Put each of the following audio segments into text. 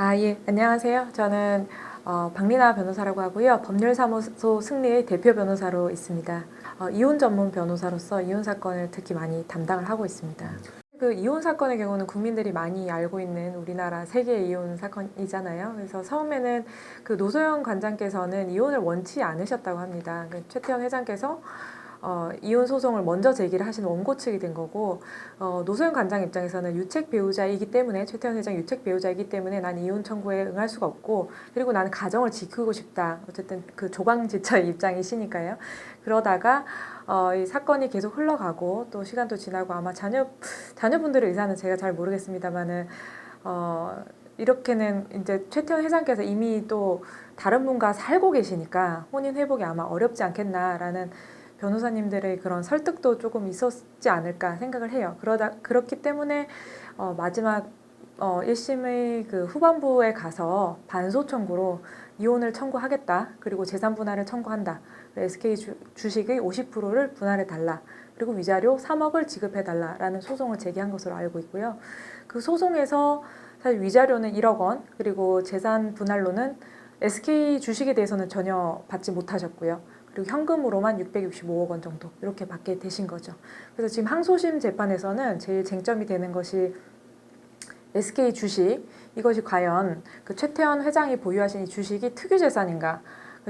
예, 안녕하세요. 저는 박리나 변호사라고 하고요. 법률사무소 승리의 대표 변호사로 있습니다. 이혼 전문 변호사로서 이혼 사건을 특히 많이 담당을 하고 있습니다. 그 이혼 사건의 경우는 국민들이 많이 알고 있는 우리나라 세계 이혼 사건이잖아요. 그래서 처음에는 그 노소연 관장께서는 이혼을 원치 않으셨다고 합니다. 그 최태원 회장께서 이혼 소송을 먼저 제기를 하신 원고 측이 된 거고, 노소연 관장 입장에서는 유책 배우자이기 때문에, 최태원 회장 유책 배우자이기 때문에 난 이혼 청구에 응할 수가 없고, 그리고 나는 가정을 지키고 싶다. 어쨌든 그 조방지처의 입장이시니까요. 그러다가 이 사건이 계속 흘러가고 또 시간도 지나고 아마 자녀분들의 의사는 제가 잘 모르겠습니다만은 이렇게는 이제 최태원 회장께서 이미 또 다른 분과 살고 계시니까 혼인 회복이 아마 어렵지 않겠나라는 변호사님들의 그런 설득도 조금 있었지 않을까 생각을 해요. 그렇기 때문에 마지막 1심의 그 후반부에 가서 반소 청구로 이혼을 청구하겠다. 그리고 재산 분할을 청구한다. SK 주식의 50%를 분할해 달라. 그리고 위자료 3억을 지급해 달라라는 소송을 제기한 것으로 알고 있고요. 그 소송에서 사실 위자료는 1억 원, 그리고 재산 분할로는 SK 주식에 대해서는 전혀 받지 못하셨고요. 그리고 현금으로만 665억 원 정도 이렇게 받게 되신 거죠. 그래서 지금 항소심 재판에서는 제일 쟁점이 되는 것이 SK 주식, 이것이 과연 그 최태원 회장이 보유하신 이 주식이 특유재산인가?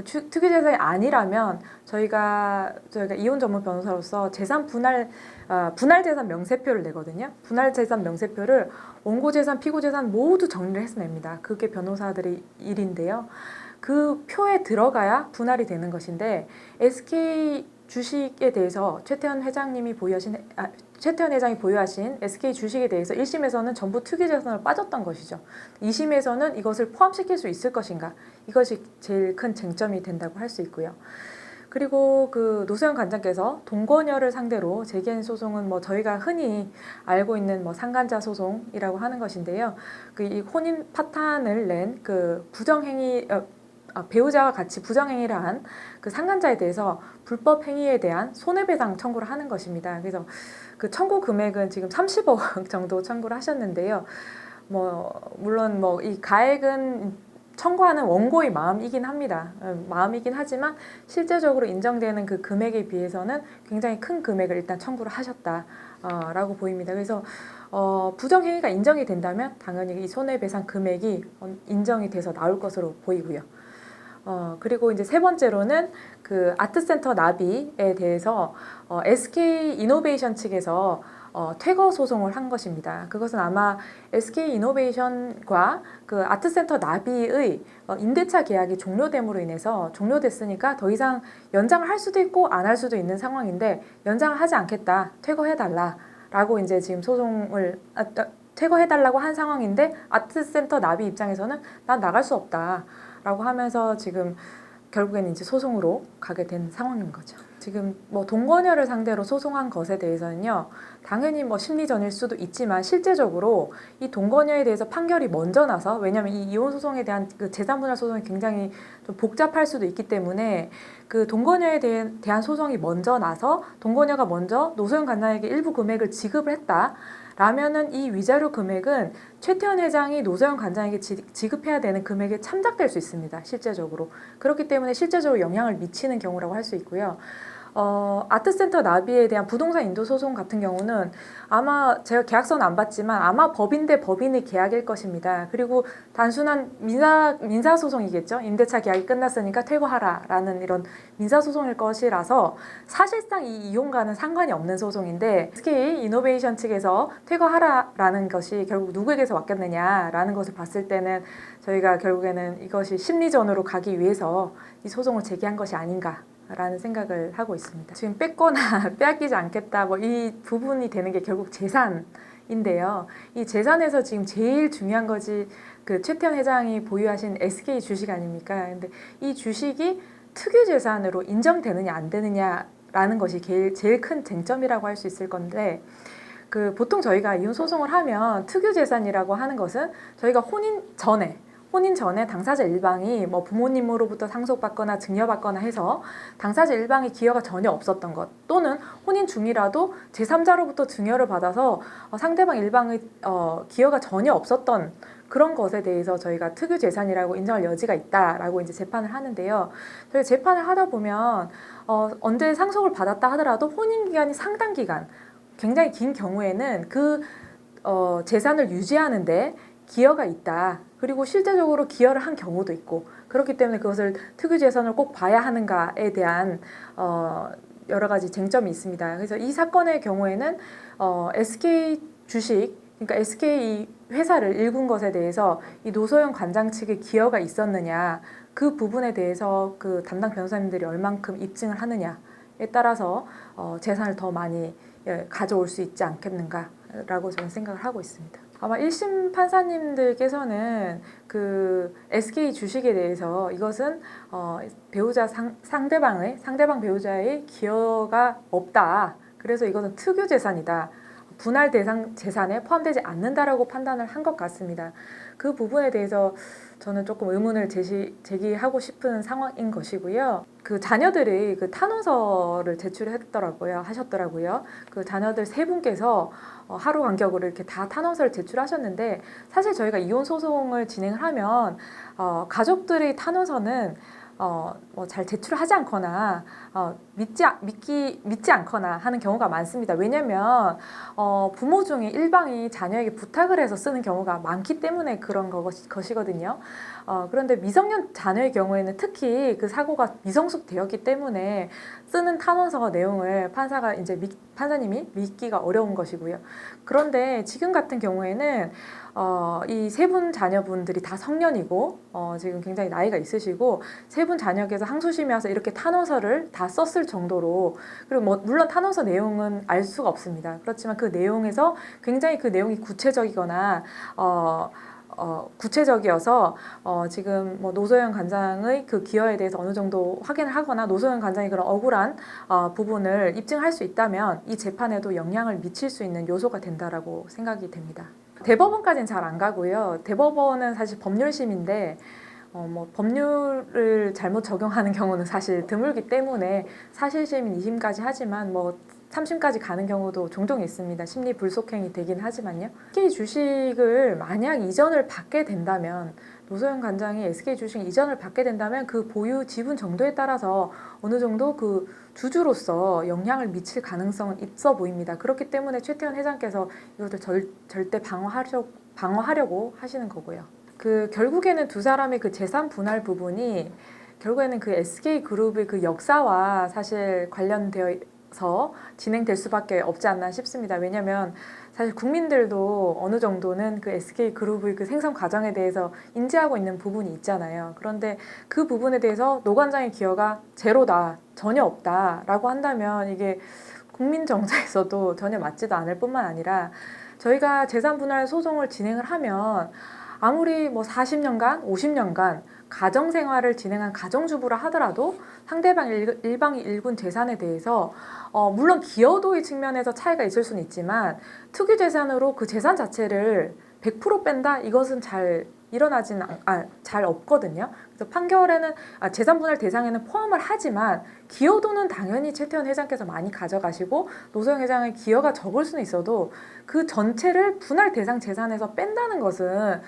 특유재산이 아니라면 저희가 이혼 전문 변호사로서 재산 분할 재산 명세표를 내거든요. 분할 재산 명세표를 원고 재산, 피고 재산 모두 정리를 해서 냅니다. 그게 변호사들의 일인데요. 그 표에 들어가야 분할이 되는 것인데 SK 주식에 대해서 최태원 회장이 보유하신 SK 주식에 대해서 1심에서는 전부 특유재산으로 빠졌던 것이죠. 2심에서는 이것을 포함시킬 수 있을 것인가? 이것이 제일 큰 쟁점이 된다고 할 수 있고요. 그리고 그 노소연 관장께서 동거녀를 상대로 제기한 소송은 뭐 저희가 흔히 알고 있는 뭐 상간자 소송이라고 하는 것인데요. 그 이 혼인 파탄을 낸 그 부정행위 배우자와 같이 부정행위를 한 그 상간자에 대해서 불법 행위에 대한 손해배상 청구를 하는 것입니다. 그래서 그 청구 금액은 지금 30억 정도 청구를 하셨는데요. 물론 이 가액은 청구하는 원고의 마음이긴 합니다. 마음이긴 하지만 실제적으로 인정되는 그 금액에 비해서는 굉장히 큰 금액을 일단 청구를 하셨다라고 보입니다. 그래서 부정행위가 인정이 된다면 당연히 이 손해배상 금액이 인정이 돼서 나올 것으로 보이고요. 그리고 이제 세 번째로는 그 아트센터 나비에 대해서 SK 이노베이션 측에서 퇴거 소송을 한 것입니다. 그것은 아마 SK 이노베이션과 그 아트센터 나비의 임대차 계약이 종료됨으로 인해서 종료됐으니까 더 이상 연장을 할 수도 있고 안 할 수도 있는 상황인데 연장을 하지 않겠다, 퇴거해달라라고 이제 지금 소송을 퇴거해달라고 한 상황인데 아트센터 나비 입장에서는 난 나갈 수 없다. 라고 하면서 지금 결국에는 이제 소송으로 가게 된 상황인 거죠. 지금 동거녀를 상대로 소송한 것에 대해서는요, 당연히 심리전일 수도 있지만 실제적으로 이 동거녀에 대해서 판결이 먼저 나서, 왜냐하면 이 이혼 소송에 대한 그 재산분할 소송이 굉장히 좀 복잡할 수도 있기 때문에 그 동거녀에 대한 소송이 먼저 나서 동거녀가 먼저 노소연 관장에게 일부 금액을 지급을 했다. 라면은 이 위자료 금액은 최태원 회장이 노소연 관장에게 지급해야 되는 금액에 참작될 수 있습니다. 실제적으로. 그렇기 때문에 실제적으로 영향을 미치는 경우라고 할 수 있고요. 아트센터 나비에 대한 부동산 인도 소송 같은 경우는 아마 제가 계약서는 안 봤지만 아마 법인 대 법인의 계약일 것입니다. 그리고 단순한 민사소송이겠죠. 임대차 계약이 끝났으니까 퇴거하라라는 이런 민사소송일 것이라서 사실상 이 이혼과는 상관이 없는 소송인데 SK 이노베이션 측에서 퇴거하라라는 것이 결국 누구에게서 왔겠느냐라는 것을 봤을 때는 저희가 결국에는 이것이 심리전으로 가기 위해서 이 소송을 제기한 것이 아닌가 라는 생각을 하고 있습니다. 지금 뺏거나 빼앗기지 않겠다 이 부분이 되는 게 결국 재산인데요. 이 재산에서 지금 제일 중요한 것이 그 최태원 회장이 보유하신 SK 주식 아닙니까? 근데 이 주식이 특유재산으로 인정되느냐 안 되느냐라는 것이 제일 큰 쟁점이라고 할 수 있을 건데, 그 보통 저희가 이혼 소송을 하면 특유재산이라고 하는 것은 저희가 혼인 전에 당사자 일방이 부모님으로부터 상속받거나 증여받거나 해서 당사자 일방의 기여가 전혀 없었던 것, 또는 혼인 중이라도 제3자로부터 증여를 받아서 상대방 일방의 기여가 전혀 없었던 그런 것에 대해서 저희가 특유 재산이라고 인정할 여지가 있다라고 이제 재판을 하는데요. 저희 재판을 하다 보면 언제 상속을 받았다 하더라도 혼인 기간이 상당 기간, 굉장히 긴 경우에는 그 재산을 유지하는데 기여가 있다. 그리고 실제적으로 기여를 한 경우도 있고 그렇기 때문에 그것을 특유 재산을 꼭 봐야 하는가에 대한 여러 가지 쟁점이 있습니다. 그래서 이 사건의 경우에는 SK 주식, 그러니까 SK 회사를 일군 것에 대해서 이 노소영 관장 측의 기여가 있었느냐, 그 부분에 대해서 그 담당 변호사님들이 얼만큼 입증을 하느냐에 따라서 재산을 더 많이 가져올 수 있지 않겠는가라고 저는 생각을 하고 있습니다. 아마 1심 판사님들께서는 그 SK 주식에 대해서 이것은 배우자 상대방 배우자의 기여가 없다. 그래서 이것은 특유 재산이다. 분할 대상 재산에 포함되지 않는다라고 판단을 한 것 같습니다. 그 부분에 대해서 저는 조금 의문을 제기하고 싶은 상황인 것이고요. 그 자녀들이 그 탄원서를 하셨더라고요. 그 자녀들 세 분께서 하루 간격으로 이렇게 다 탄원서를 제출하셨는데, 사실 저희가 이혼 소송을 진행을 하면 가족들의 탄원서는 뭐 잘 제출하지 않거나 믿지 않거나 하는 경우가 많습니다. 왜냐하면 부모 중에 일방이 자녀에게 부탁을 해서 쓰는 경우가 많기 때문에 그런 것이거든요. 그런데 미성년 자녀의 경우에는 특히 그 사고가 미성숙되었기 때문에 쓰는 탄원서 내용을 판사님이 믿기가 어려운 것이고요. 그런데 지금 같은 경우에는 이 세 분 자녀분들이 다 성년이고 지금 굉장히 나이가 있으시고 세 분 자녀께서 항소심에 와서 이렇게 탄원서를 다 썼을 정도로, 그리고 뭐 물론 탄원서 내용은 알 수가 없습니다. 그렇지만 그 내용에서 굉장히 그 내용이 구체적이거나 구체적이어서 지금 뭐 노소영 관장의 그 기여에 대해서 어느 정도 확인을 하거나 노소영 관장이 그런 억울한 부분을 입증할 수 있다면 이 재판에도 영향을 미칠 수 있는 요소가 된다라고 생각이 됩니다. 대법원까지는 잘 안 가고요. 대법원은 사실 법률심인데 뭐 법률을 잘못 적용하는 경우는 사실 드물기 때문에 사실심인 2심까지 하지만 뭐 3심까지 가는 경우도 종종 있습니다. 심리 불속행이 되긴 하지만요. SK 주식을 만약 이전을 받게 된다면, 노소영 관장이 SK 주식 이전을 받게 된다면 그 보유 지분 정도에 따라서 어느 정도 그 주주로서 영향을 미칠 가능성은 있어 보입니다. 그렇기 때문에 최태원 회장께서 이것을 절대 방어하려고 하시는 거고요. 그 결국에는 두 사람의 그 재산 분할 부분이 결국에는 그 SK 그룹의 그 역사와 사실 관련되어서 진행될 수밖에 없지 않나 싶습니다. 왜냐하면 사실 국민들도 어느 정도는 그 SK 그룹의 그 생산 과정에 대해서 인지하고 있는 부분이 있잖아요. 그런데 그 부분에 대해서 노 관장의 기여가 제로다, 전혀 없다라고 한다면 이게 국민 정서에서도 전혀 맞지도 않을 뿐만 아니라, 저희가 재산 분할 소송을 진행을 하면 아무리 뭐 40년간, 50년간 가정 생활을 진행한 가정주부라 하더라도 상대방 일방이 일군 재산에 대해서 물론 기여도의 측면에서 차이가 있을 수는 있지만 특유 재산으로 그 재산 자체를 100% 뺀다? 이것은 잘 없거든요. 그래서 판결에는 재산 분할 대상에는 포함을 하지만 기여도는 당연히 최태원 회장께서 많이 가져가시고 노소영 회장의 기여가 적을 수는 있어도 그 전체를 분할 대상 재산에서 뺀다는 것은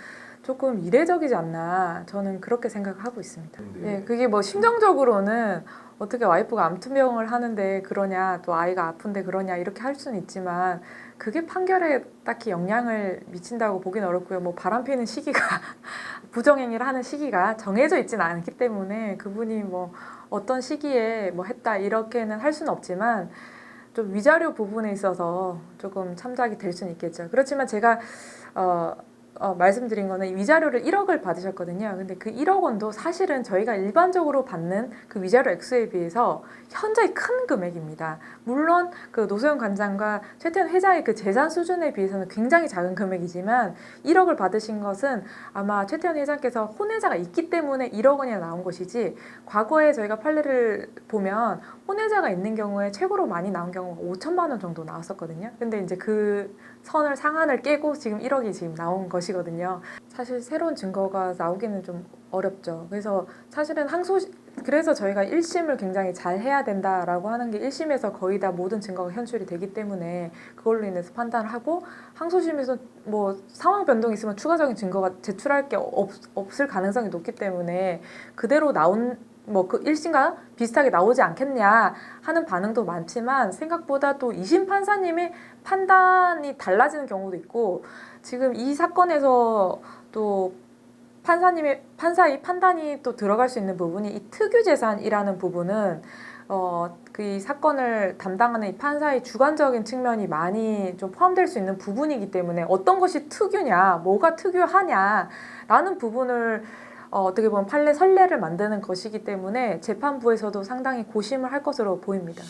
조금 이례적이지 않나, 저는 그렇게 생각하고 있습니다. 예, 그게 뭐 심정적으로는 어떻게 와이프가 암투병을 하는데 그러냐, 또 아이가 아픈데 그러냐 이렇게 할 수는 있지만 그게 판결에 딱히 영향을 미친다고 보기는 어렵고요. 뭐 바람피는 시기가 부정행위를 하는 시기가 정해져 있지는 않기 때문에 그분이 뭐 어떤 시기에 뭐 했다 이렇게는 할 수는 없지만 좀 위자료 부분에 있어서 조금 참작이 될 수는 있겠죠. 그렇지만 제가 말씀드린 거는 위자료를 1억을 받으셨거든요. 근데 그 1억 원도 사실은 저희가 일반적으로 받는 그 위자료 액수에 비해서 현저히 큰 금액입니다. 물론 그 노소영 관장과 최태원 회장의 그 재산 수준에 비해서는 굉장히 작은 금액이지만 1억을 받으신 것은 아마 최태원 회장께서 혼외자가 있기 때문에 1억 원이 나온 것이지, 과거에 저희가 판례를 보면 혼외자가 있는 경우에 최고로 많이 나온 경우가 5천만 원 정도 나왔었거든요. 근데 이제 그 상한을 깨고 지금 1억이 지금 나온 것이거든요. 사실 새로운 증거가 나오기는 좀 어렵죠. 그래서 사실은 그래서 저희가 1심을 굉장히 잘 해야 된다라고 하는 게 1심에서 거의 다 모든 증거가 현출이 되기 때문에 그걸로 인해서 판단을 하고 항소심에서 뭐 상황 변동이 있으면 추가적인 증거가 제출할 게 없을 가능성이 높기 때문에 그대로 나온 뭐 그 1심과 비슷하게 나오지 않겠냐 하는 반응도 많지만 생각보다 또 2심 판사님의 판단이 달라지는 경우도 있고 지금 이 사건에서 또 판사의 판단이 또 들어갈 수 있는 부분이 이 특유재산이라는 부분은 그 이 사건을 담당하는 이 판사의 주관적인 측면이 많이 좀 포함될 수 있는 부분이기 때문에 어떤 것이 특유냐, 뭐가 특유하냐라는 부분을 어떻게 보면 판례 선례를 만드는 것이기 때문에 재판부에서도 상당히 고심을 할 것으로 보입니다.